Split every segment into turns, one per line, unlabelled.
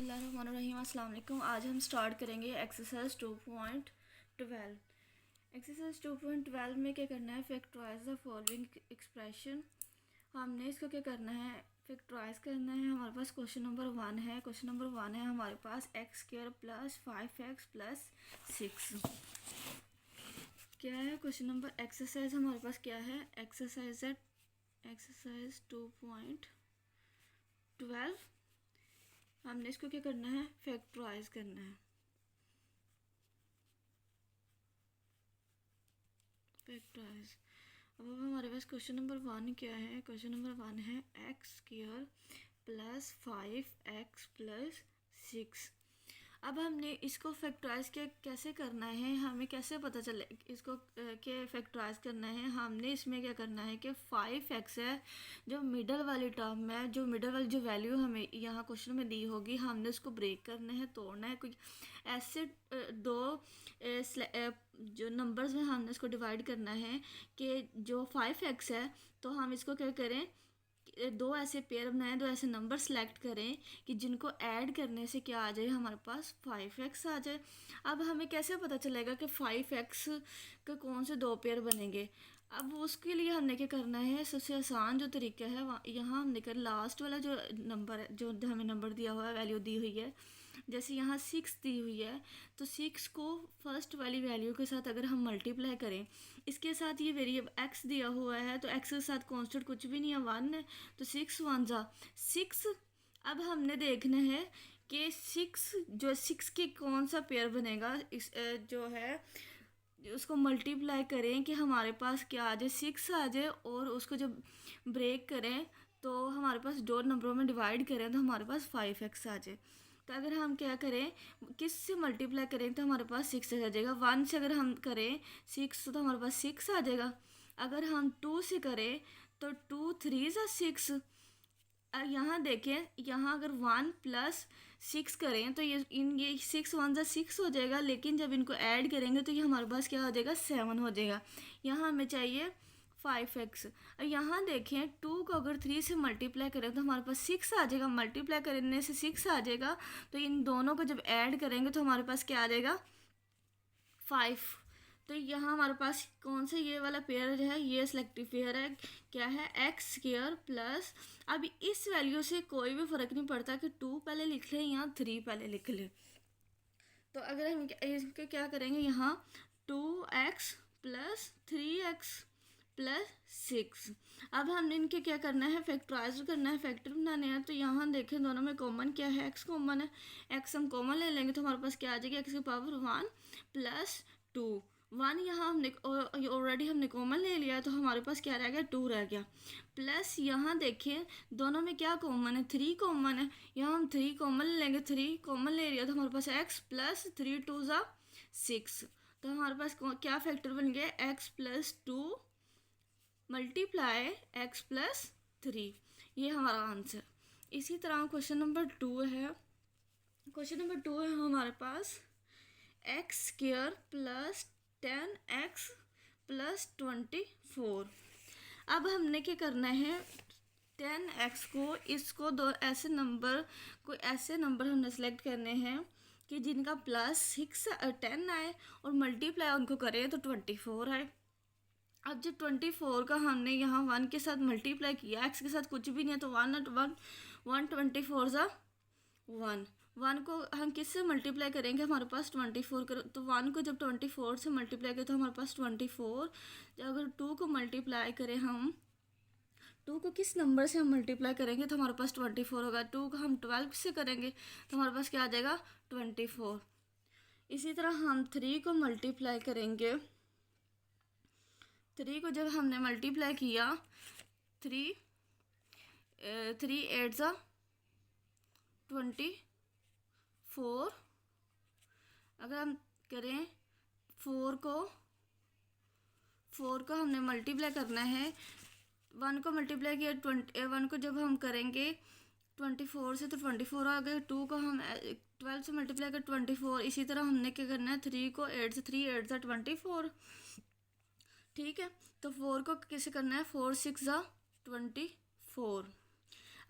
बिस्मिल्लाहिर्रहमानिर्रहीम। अस्सलाम वालेकुम। आज हम स्टार्ट करेंगे एक्सरसाइज 2.12। एक्सरसाइज 2.12 में क्या करना है, फैक्टराइज द फॉलोइंग एक्सप्रेशन। हमने इसको क्या करना है, फैक्टराइज करना है। हमारे पास क्वेश्चन नंबर 1 है। क्वेश्चन नंबर 1 है हमारे पास x square plus 5x plus 6 क्या है। क्वेश्चन नंबर एक्सरसाइज हमारे पास क्या है, एक्सरसाइज 2.12। हमने इसको क्या करना है, फैक्टराइज करना है। फैक्टराइज। अब हमारे पास क्वेश्चन नंबर 1 क्या है। क्वेश्चन नंबर 1 है x square plus 5x plus 6। अब हमने इसको फैक्टराइज के कैसे करना है, हमें कैसे पता चले इसको के फैक्टराइज करना है। हमने इसमें क्या करना है कि 5x है जो मिडल वाली टर्म है, जो मिडल वाली जो वैल्यू हमें यहाँ क्वेश्चन में दी होगी, हमने उसको ब्रेक करना है, तोड़ना है। कुछ ऐसे दो जो नंबर्स में हमने इसको डिवाइड करना है कि जो 5x है तो हम इसको क्या करें, दो ऐसे पेयर बनाएं, दो ऐसे नंबर सेलेक्ट करें कि जिनको ऐड करने से क्या आ जाए, हमारे पास 5x आ जाए। अब हमें कैसे पता चलेगा कि 5x के कौन से दो पेयर बनेंगे। अब उसके लिए हमने क्या करना है, सबसे आसान जो तरीका है यहाँ हमने कर लास्ट वाला जो नंबर है, जो हमें नंबर दिया हुआ है, वैल्यू दी हुई है, जैसे यहाँ 6 दी हुई है तो 6 को फर्स्ट वाली वैल्यू के साथ अगर हम मल्टीप्लाई करें, इसके साथ ये वेरिएबल x दिया हुआ है तो x के साथ कांस्टेंट कुछ भी नहीं है, 1 है, तो 6 1 जा 6। अब हमने देखना है कि 6 के कौन सा पेयर बनेगा, इस जो है उसको मल्टीप्लाई करें कि हमारे पास क्या आ जाए, 6 आ जाए, और उसको जब ब्रेक करें तो हमारे पास दो नंबरों में डिवाइड करें तो हमारे पास 5x आ जाए। तो अगर हम क्या करें, किस से मल्टीप्लाई करें तो हमारे पास 6 आ जाएगा। 1 से अगर हम करें 6 तो हमारे पास 6 आ जाएगा। अगर हम 2 से करें तो 2 3 जा 6। यहाँ देखें, यहाँ अगर 1 प्लस 6 करें तो ये 6 1 जा 6 हो जाएगा, लेकिन जब इनको ऐड करेंगे तो ये हमारे पास क्या हो जाएगा, 7 हो जाएगा। यहाँ हमें चाहिए 5x। और यहाँ देखें 2 को अगर 3 से मल्टीप्लाई करें तो हमारे पास 6 आ जाएगा, मल्टीप्लाई करने से 6 आ जाएगा, तो इन दोनों को जब ऐड करेंगे तो हमारे पास क्या आ जाएगा, 5। तो यहाँ हमारे पास कौन सा ये वाला पेयर है, ये सिलेक्टिव पेयर है, क्या है, एक्स स्क्वायर प्लस, अब इस वैल्यू से कोई भी फ़र्क नहीं पड़ता कि 2 पहले लिख लें या 3 पहले लिख लें। तो अगर हम इसके क्या करेंगे, यहाँ 2x प्लस 3x प्लस 6। अब हमने इनके क्या करना है, फैक्टराइज करना है, फैक्टर बनाने हैं। तो यहाँ देखें दोनों में कॉमन क्या है, x कॉमन है, x हम कॉमन ले लेंगे तो हमारे पास क्या आ जाएगा, x की पावर 1 प्लस 2। 1 यहाँ हमने ऑलरेडी हमने कॉमन ले लिया तो हमारे पास क्या रह गया, 2 रह गया। प्लस यहाँ देखिए दोनों में क्या कॉमन है, 3 कॉमन है, यहाँ हम 3 कॉमन ले लेंगे, 3 कॉमन ले लिया तो हमारे पास x प्लस 3 2 जा 6। तो हमारे पास क्या फैक्टर बन गया, x plus 2 multiply x plus 3, ये हमारा आंसर। इसी तरह क्वेश्चन नंबर 2 है। क्वेश्चन नंबर 2 है हमारे पास x square plus 10x plus 24। अब हमने क्या करना है, 10x को इसको दो ऐसे नंबर हमने सेलेक्ट करने हैं कि जिनका प्लस 6 10 आए और मल्टीप्लाई उनको करें तो 24 आए। अब जब 24 का हमने यहाँ 1 के साथ मल्टीप्लाई किया, x के साथ कुछ भी नहीं है तो 124 जा 1 को हम किससे मल्टीप्लाई करेंगे, हमारे पास 24 करो तो 1 को जब 24 से मल्टीप्लाई करें तो हमारे पास 24। अगर 2 को मल्टीप्लाई करें, हम 2 को किस नंबर से हम मल्टीप्लाई करेंगे तो हमारे पास 24 होगा। 2 को हम 12 से करेंगे तो हमारे पास क्या आ जाएगा, 24। इसी तरह हम 3 को मल्टीप्लाई करेंगे, 3 को जब हमने मल्टीप्लाई किया 3 8 जा 24। अगर हम करें 4 को हमने मल्टीप्लाई करना है, 1 को मल्टीप्लाई किया 1 को जब हम करेंगे 24 से तो 24 आ गए। 2 को हम 12 से मल्टीप्लाई कर 24। इसी तरह हमने क्या करना है, 3 को 8 से 3 8 जा 24, ठीक है। तो 4 को कैसे करना है, 4 6 जा 24।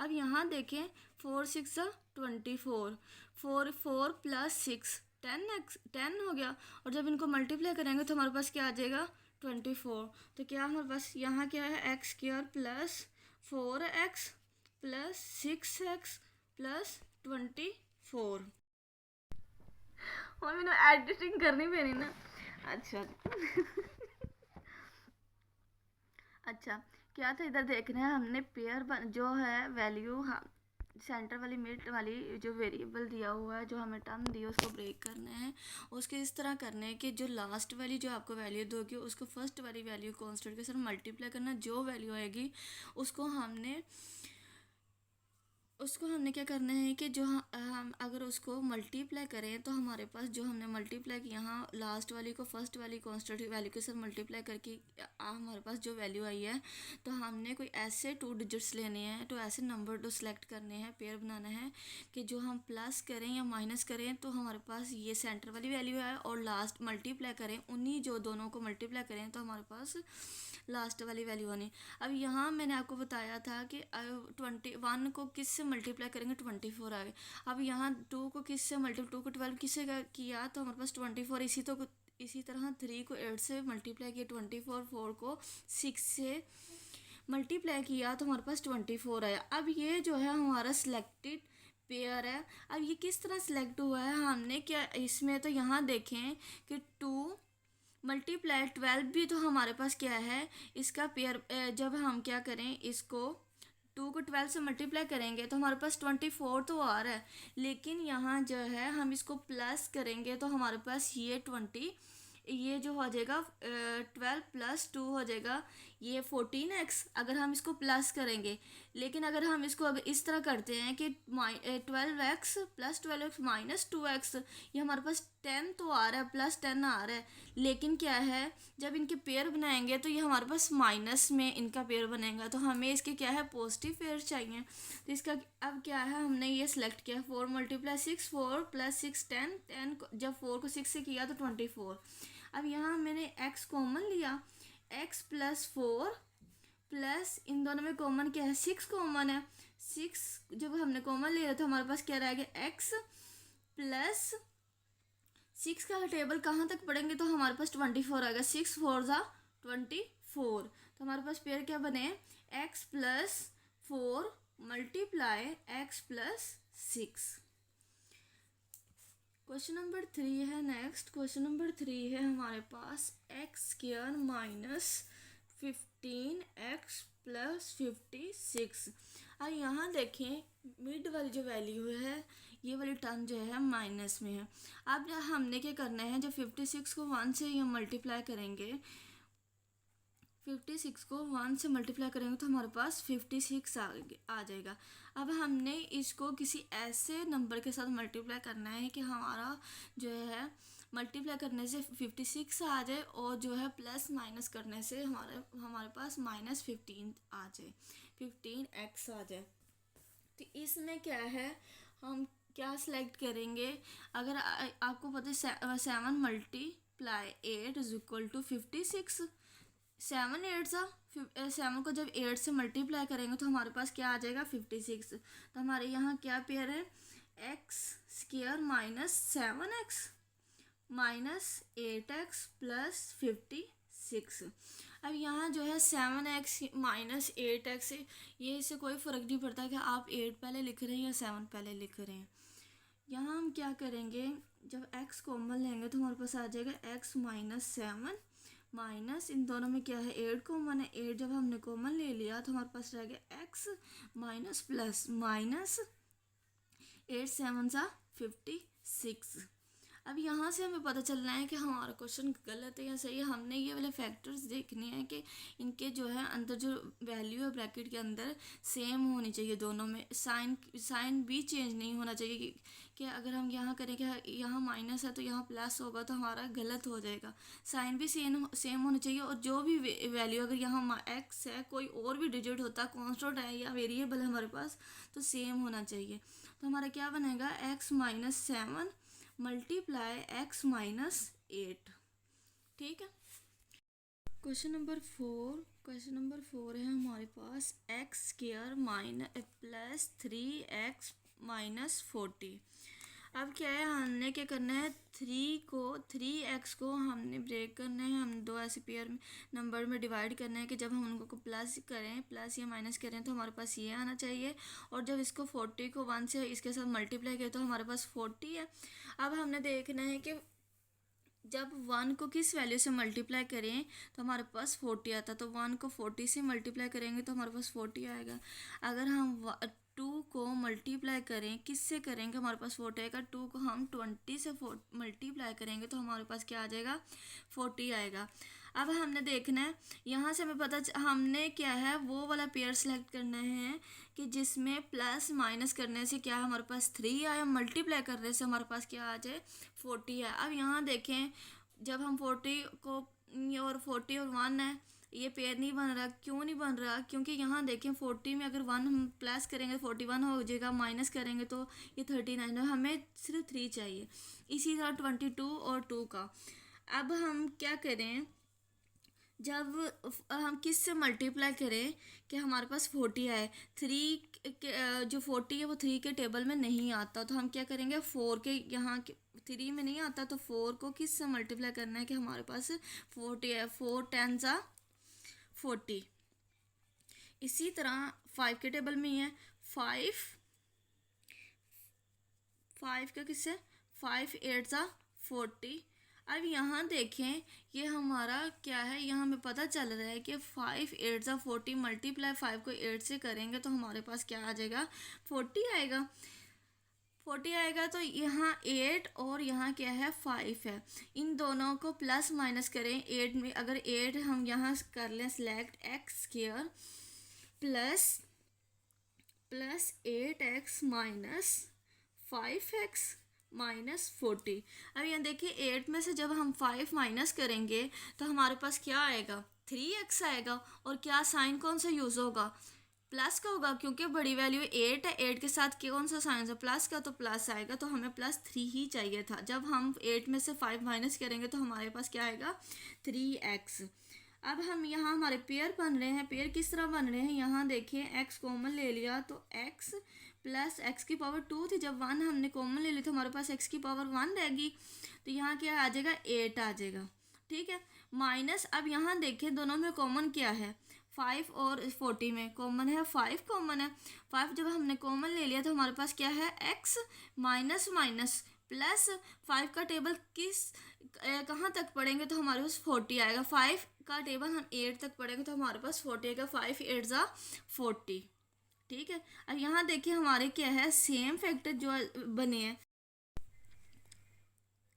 अब यहाँ देखें 4 6 जा 24, 4 प्लस 6 10x 10 हो गया। और जब इनको मल्टीप्लाई करेंगे तो हमारे पास क्या आ जाएगा 24। तो क्या हमारे पास यहाँ क्या है x square plus 4x plus 6x plus 24। और मैंने एडिटिंग करनी पैनी ना। अच्छा अच्छा क्या था इधर देख रहे हैं हमने पेयर जो है वैल्यू सेंटर वाली मिड वाली जो वेरिएबल दिया हुआ है जो हमें टर्म दी है उसको ब्रेक करना है। उसके इस तरह करना है कि जो लास्ट वाली जो आपको वैल्यू दोगी उसको फर्स्ट वाली वैल्यू कांस्टेंट के साथ मल्टीप्लाई करना। जो वैल्यू आएगी उसको हमने क्या करना है कि जो हम अगर उसको मल्टीप्लाई करें तो हमारे पास जो हमने मल्टीप्लाई किया यहाँ लास्ट वाली को फर्स्ट वाली कांस्टेंट वैल्यू के साथ मल्टीप्लाई करके हमारे पास जो वैल्यू आई है तो हमने कोई ऐसे 2 डिजिट्स लेने हैं तो ऐसे नंबर तो सिलेक्ट करने हैं पेयर बनाना है कि जो हम प्लस करें या माइनस करें तो हमारे पास ये सेंटर वाली वैल्यू है और लास्ट मल्टीप्लाई करें उन्हीं जो दोनों को मल्टीप्लाई करें तो हमारे पास लास्ट वाली वैल्यू आनी। अब यहाँ मैंने आपको बताया था कि 21 को किस से मल्टीप्लाई करेंगे 24 आ गए। अब यहाँ 2 को किस से मल्टीप्लाई 2 को 12 किससे किया तो हमारे पास 24। इसी तरह 3 को 8 से मल्टीप्लाई किया 24, 4 को 6 से मल्टीप्लाई किया तो हमारे पास 24 आया। अब ये जो है हमारा सिलेक्टेड पेयर है। अब ये किस तरह सिलेक्ट हुआ है हमने क्या इसमें तो यहाँ देखें कि 2 मल्टीप्लाई 12 भी तो हमारे पास क्या है इसका पेयर। जब हम क्या करें इसको 2 को 12 से मल्टीप्लाई करेंगे तो हमारे पास 24 तो आ रहा है लेकिन यहाँ जो है हम इसको प्लस करेंगे तो हमारे पास ये जो हो जाएगा 12 प्लस 2 हो जाएगा ये 14x अगर हम इसको प्लस करेंगे। लेकिन अगर हम इसको अगर इस तरह करते हैं कि 12x plus 12x minus 2x ये हमारे पास 10 तो आ रहा है प्लस 10 आ रहा है। लेकिन क्या है जब इनके पेयर बनाएंगे तो ये हमारे पास माइनस में इनका पेयर बनेगा तो हमें इसके क्या है पॉजिटिव पेयर चाहिए। तो इसका अब क्या है हमने ये सिलेक्ट किया 4 मल्टीप्लाई 6 4 प्लस 6 10 जब 4 को 6 से किया तो 24। अब यहाँ मैंने x कॉमन लिया x प्लस 4 प्लस इन दोनों में कॉमन क्या है 6 कॉमन है 6 जब हमने कॉमन लिया तो हमारे पास क्या रह गया x प्लस 6 का टेबल कहाँ तक पढ़ेंगे तो हमारे पास 24 आएगा 6 4 ज़ा 24। तो हमारे पास पेयर क्या बने x plus 4 multiply x plus 6। Question number 3 है नेक्स्ट। क्वेश्चन नंबर 3 है हमारे पास x square minus 15x plus 56। अब यहाँ देखें मिड वाली जो वैल्यू है ये वाली टर्म जो है माइनस में है। अब हमने क्या करना है जब 56 को 1 से हम मल्टीप्लाई करेंगे 56 को 1 से मल्टीप्लाई करेंगे तो हमारे पास 56 आ जाएगा। अब हमने इसको किसी ऐसे नंबर के साथ मल्टीप्लाई करना है कि हमारा जो है मल्टीप्लाई करने से 56 आ जाए और जो है प्लस माइनस करने से हमारे पास -15 आ जाए 15x आ जाए। तो इसमें क्या है हम क्या सिलेक्ट करेंगे अगर आपको पता है 7 मल्टीप्लाई 8 इज इक्वल टू 56। 7 8 सा 7 को जब 8 से मल्टीप्लाई करेंगे तो हमारे पास क्या आ जाएगा 56। तो हमारे यहाँ क्या पेयर है x square minus 7x minus 8x plus 56। अब यहाँ जो है 7x माइनस 8x ये इससे कोई फ़र्क नहीं पड़ता कि आप 8 पहले लिख रहे हैं या 7 पहले लिख रहे हैं। यहाँ हम क्या करेंगे जब x कॉमन लेंगे तो हमारे पास आ जाएगा x माइनस 7 माइनस इन दोनों में क्या है 8 कॉमन है 8 जब हमने कॉमन ले लिया तो हमारे पास रह गया x माइनस प्लस माइनस 8 7 सा 56। अब यहाँ से हमें पता चलना है कि हमारा क्वेश्चन गलत है या सही है। हमने ये वाले फैक्टर्स देखने हैं कि इनके जो है अंदर जो वैल्यू है ब्रैकेट के अंदर सेम होनी चाहिए दोनों में। साइन भी चेंज नहीं होना चाहिए कि अगर हम यहाँ करें कि यहाँ माइनस है तो यहाँ प्लस होगा तो हमारा गलत हो जाएगा। साइन भी सेम होनी चाहिए और जो भी वैल्यू अगर यहाँ एक्स है कोई और भी डिजिट होता कॉन्स्टेंट है या वेरिएबल है हमारे पास तो सेम होना चाहिए। तो हमारा क्या बनेगा x minus 7 multiply x minus 8। ठीक है। क्वेश्चन नंबर 4 है हमारे पास x square minus plus 3x -40। अब क्या है, हमने क्या करना है, 3x को हमने ब्रेक करना है, हम दो ऐसे पेयर नंबर में डिवाइड करना है कि जब हम उनको प्लस करें, प्लस या माइनस करें तो हमारे पास ये आना चाहिए, और जब इसको 40 को 1 से इसके साथ मल्टीप्लाई करें तो हमारे पास 40 है। अब हमने देखना है कि जब 1 को किस वैल्यू से मल्टीप्लाई करें तो हमारे पास 40 आता है, तो 1 को 40 से मल्टीप्लाई करेंगे तो हमारे पास 40 आएगा। अगर हम 2 को मल्टीप्लाई करें, किससे करेंगे, हमारे पास 40 आएगा। 2 को हम 20 से मल्टीप्लाई करेंगे तो हमारे पास क्या आ जाएगा, 40 आएगा। अब हमने देखना है, यहाँ से हमें हमने क्या है वो वाला पेयर सेलेक्ट करना है कि जिसमें प्लस माइनस करने से क्या हमारे पास 3 आए, मल्टीप्लाई करने से हमारे पास क्या आ जाए, 40 है। अब यहाँ देखें, जब हम 40 को और 40 और 1 है, ये पेयर नहीं बन रहा। क्यों नहीं बन रहा, क्योंकि यहाँ देखें 40 में अगर 1 हम प्लस करेंगे 41 हो जाएगा, माइनस करेंगे तो ये 39 है, हमें सिर्फ 3 चाहिए। इसी तरह 22 और 2 का। अब हम क्या करें, जब हम किस से मल्टीप्लाई करें कि हमारे पास 40 आए, 3 जो 40 है वो 3 के टेबल में नहीं आता, तो हम क्या करेंगे, 4 के यहाँ 3 में नहीं आता तो 4 को किस से मल्टीप्लाई करना है कि हमारे पास 40 है, 4 10 40। इसी तरह 5 के टेबल में ही है, 5 का किससे, 5 8 40। अब यहाँ देखें, ये हमारा क्या है, यहाँ हमें पता चल रहा है कि 5 8 40 मल्टीप्लाई 5 को 8 से करेंगे तो हमारे पास क्या आ जाएगा, 40 आएगा। 40 आएगा तो यहाँ 8 और यहाँ क्या है, 5 है। इन दोनों को प्लस माइनस करें, 8 में अगर 8 हम यहाँ कर लें select, x square plus 8x minus 5x minus 40। अब यहाँ देखिए 8 में से जब हम 5 माइनस करेंगे तो हमारे पास क्या आएगा, 3x आएगा। और क्या साइन कौन सा यूज़ होगा, प्लस का होगा, क्योंकि बड़ी वैल्यू 8 है, 8 के साथ कौन सा साइन है, प्लस का, तो प्लस आएगा। तो हमें +3 ही चाहिए था। जब हम 8 में से 5 माइनस करेंगे तो हमारे पास क्या आएगा, 3x। अब हम यहाँ हमारे पेयर बन रहे हैं, पेयर किस तरह बन रहे हैं, यहाँ देखिए x कॉमन ले लिया तो x प्लस x की पावर 2 थी, जब 1 हमने कॉमन ले ली तो हमारे पास x की पावर 1 रहेगी, तो यहाँ क्या आ जाएगा, 8 आ जाएगा। ठीक है, माइनस, अब यहाँ देखिए दोनों में कॉमन क्या है, 5 और 40 में कॉमन है, 5 कॉमन है। 5 जब हमने कॉमन ले लिया तो हमारे पास क्या है, x माइनस माइनस प्लस 5 का टेबल कहाँ तक पढ़ेंगे तो हमारे पास 40 आएगा। 5 का टेबल हम 8 तक पढ़ेंगे तो हमारे पास 40 आएगा, 5 8 40। ठीक है, अब यहाँ देखिए हमारे क्या है, सेम फैक्टर जो बने हैं,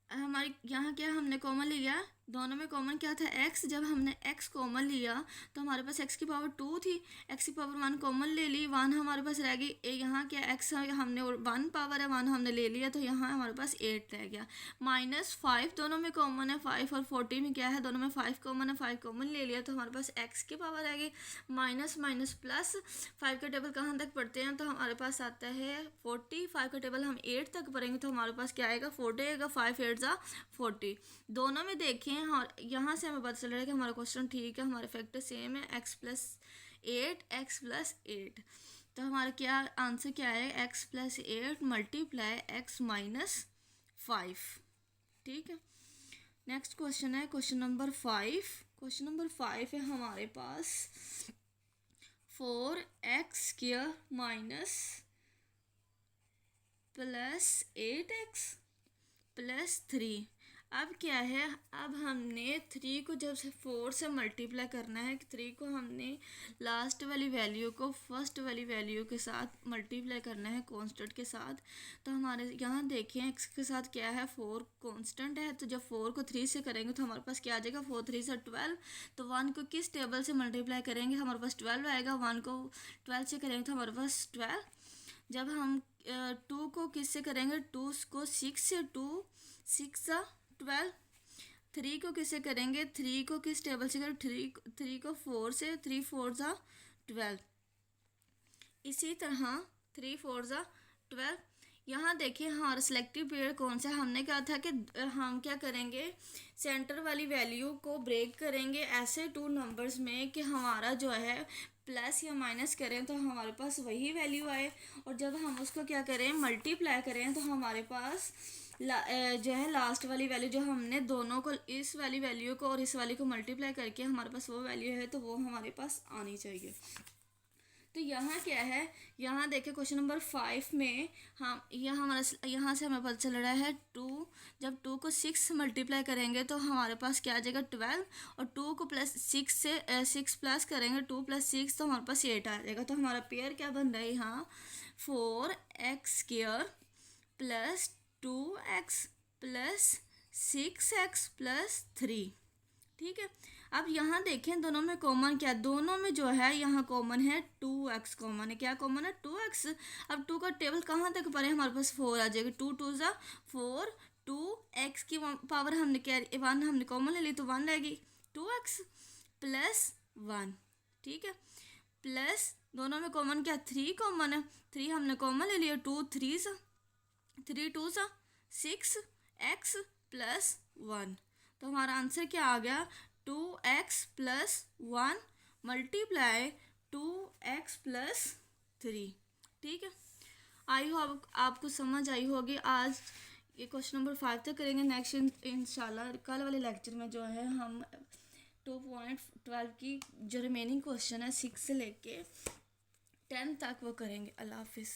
हमारे यहाँ क्या हमने कॉमन लिया, दोनों में कॉमन क्या था, x। जब हमने x कॉमन लिया तो हमारे पास x की पावर 2 थी, x की पावर 1 कॉमन ले ली, 1 हमारे पास रह गई। यहाँ क्या x हमने 1 पावर है, 1 हमने ले लिया तो यहाँ हमारे पास 8 रह गया। माइनस 5 दोनों में कॉमन है, 5 और 40 में क्या है, दोनों में 5 कॉमन है, 5 कॉमन ले लिया तो हमारे पास x की पावर रह गई। माइनस माइनस प्लस 5 का टेबल कहाँ तक पढ़ते हैं तो हमारे पास आता है 40। 5 का टेबल हम 8 तक पढ़ेंगे तो हमारे पास क्या आएगा, 40 आएगा। 5 8 40। दोनों में देखें और यहाँ से हमें पता चल रहा है कि हमारा क्वेश्चन ठीक है, हमारे फैक्टर सेम है, x प्लस 8। तो हमारा क्या आंसर क्या है, x plus 8 multiply x minus 5। ठीक है, नेक्स्ट क्वेश्चन है क्वेश्चन नंबर 5। क्वेश्चन नंबर 5 है हमारे पास 4x square minus plus 8x plus 3। अब क्या है, अब हमने 3 को जब से 4 से मल्टीप्लाई करना है, 3 को हमने लास्ट वाली वैल्यू को फर्स्ट वाली वैल्यू के साथ मल्टीप्लाई करना है कांस्टेंट के साथ। तो हमारे यहाँ देखें x के साथ क्या है, 4 कांस्टेंट है, तो जब 4 को 3 से करेंगे तो हमारे पास क्या आ जाएगा, 4 3 से 12। तो 1 को किस टेबल से मल्टीप्लाई करेंगे, हमारे पास 12 आएगा। 1 को 12 से करेंगे तो हमारे पास 12। जब हम 2 को किससे करेंगे, 2 को 6 से, 2 6 12। 3 को किससे करेंगे, 3 को किस टेबल से करें, 3 को 4 से, 3 4 12। इसी तरह 3 4 12। यहाँ देखिए हमारा सिलेक्टिव पेयर कौन सा, हमने कहा था कि हम क्या करेंगे, सेंटर वाली वैल्यू को ब्रेक करेंगे ऐसे 2 नंबर्स में कि हमारा जो है प्लस या माइनस करें तो हमारे पास वही वैल्यू आए, और जब हम उसको क्या करें मल्टीप्लाई करें तो हमारे पास जो है लास्ट वाली वैल्यू, जो हमने दोनों को इस वाली वैल्यू को और इस वाली को मल्टीप्लाई करके हमारे पास वो वैल्यू है तो वो हमारे पास आनी चाहिए। तो यहाँ क्या है, यहाँ देखिए क्वेश्चन नंबर 5 में हम यहाँ से हमें पता चल रहा है 2, जब 2 को 6 मल्टीप्लाई करेंगे तो हमारे पास क्या आ जाएगा 12, और 2 को प्लस 6 से 6 प्लस करेंगे 2 + 6 तो हमारे पास 8 आ जाएगा। तो हमारा पेयर क्या बन रहा है यहाँ 4x² + 2x + 6x + 3। ठीक है, अब यहाँ देखें दोनों में कॉमन क्या, दोनों में जो है यहाँ कॉमन है 2x कॉमन है। क्या कॉमन है 2x। अब 2 का टेबल कहाँ तक पड़े, हमारे पास 4 आ जाएगा, 2 × 2 = 4, 2x की पावर हमने क्या 1 हमने कॉमन ले ली तो 1 रहेगी, 2x + 1। ठीक है, प्लस दोनों में कॉमन क्या 3 कॉमन है, 3 हमने कॉमन ले लिया, 2 × 3 = 3 × 2 = 6x + 1। तो हमारा आंसर क्या आ गया 2x + 1 × 2x + 3। ठीक है, आई होप आपको समझ आई होगी। आज ये क्वेश्चन नंबर 5 तक करेंगे, नेक्स्ट इंशाल्लाह कल वाले लेक्चर में जो है हम 2.12 की जो रिमेनिंग क्वेश्चन है 6 से लेके 10 तक वो करेंगे। अल्लाह हाफिज़।